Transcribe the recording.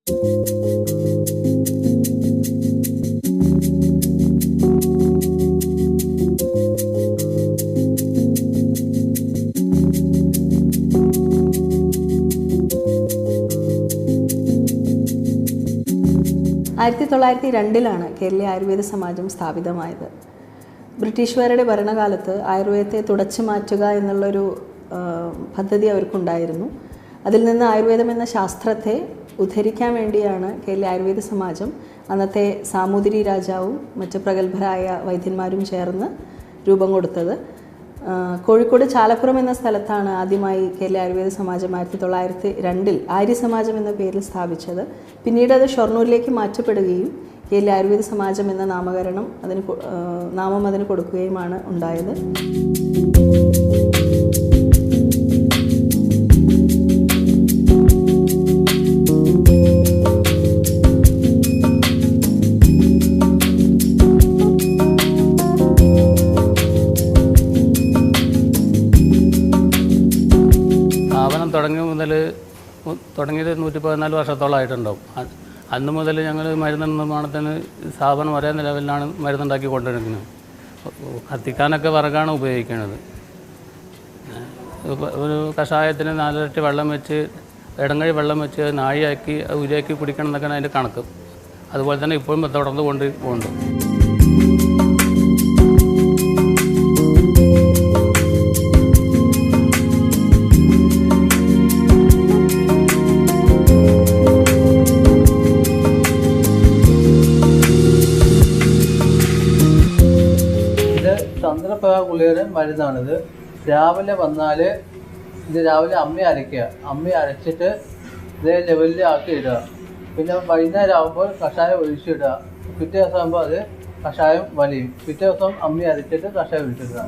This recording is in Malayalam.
1902 കേരള ആയുർവേദ സമാജം സ്ഥാപിതമായത്. ബ്രിട്ടീഷുകാരുടെ ഭരണകാലത്ത് ആയുർവേദത്തെ തുടച്ചു മാറ്റുക എന്നുള്ളൊരു പദ്ധതി അവർക്കുണ്ടായിരുന്നു. അതിൽ നിന്ന് ആയുർവേദം എന്ന ശാസ്ത്രത്തെ ഉദ്ധരിക്കാൻ വേണ്ടിയാണ് കേരള ആയുർവേദ സമാജം അന്നത്തെ സാമൂതിരി രാജാവും മറ്റ് പ്രഗത്ഭരായ വൈദ്യന്മാരും ചേർന്ന് രൂപം കൊടുത്തത്. കോഴിക്കോട് ചാലപ്പുറം എന്ന സ്ഥലത്താണ് ആദ്യമായി കേരള ആയുർവേദ സമാജം 1902 ആര്യ സമാജം എന്ന പേരിൽ സ്ഥാപിച്ചത്. പിന്നീട് അത് ഷൊർണൂരിലേക്ക് മാറ്റപ്പെടുകയും കേരള ആയുർവേദ സമാജം എന്ന നാമം അതിന് കൊടുക്കുകയുമാണ് ഉണ്ടായത്. തുടങ്ങിയത് 114 വർഷത്തോളമായിട്ടുണ്ടാവും. അന്ന് മുതൽ ഞങ്ങൾ മരുന്ന് നിർമ്മാണത്തിന് സ്ഥാപനം ഒരേ നിലവിലാണ് മരുന്നുണ്ടാക്കി കൊണ്ടുവരുന്നത്. കത്തിക്കാനൊക്കെ വിറകാണ് ഉപയോഗിക്കുന്നത്. ഒരു കഷായത്തിന് 4 ഇരട്ടി വെള്ളം വെച്ച് ഇടങ്ങഴി വെള്ളം വെച്ച് നാഴിയാക്കി ഉരിയാക്കി കുടിക്കണം എന്നൊക്കെയാണ് അതിൻ്റെ കണക്ക്. അതുപോലെ തന്നെ ഇപ്പോഴും തുടർന്ന് പോകുന്നുണ്ട്. ചന്ദ്രപ്രഭ ഗുളികയുടെ മരുന്നാണിത്. രാവിലെ വന്നാൽ ഇത് രാവിലെ അമ്മ അരച്ചിട്ട് ഇതേ ലെവലിൽ ആക്കി ഇടുക. പിന്നെ വൈകുന്നേരം ആകുമ്പോൾ കഷായം ഒഴിച്ചിടുക. പിറ്റേ ദിവസം ആകുമ്പോൾ അത് കഷായം വലിയും. പിറ്റേ ദിവസം അമ്മ അരച്ചിട്ട് കഷായം ഒഴിച്ചിടുക.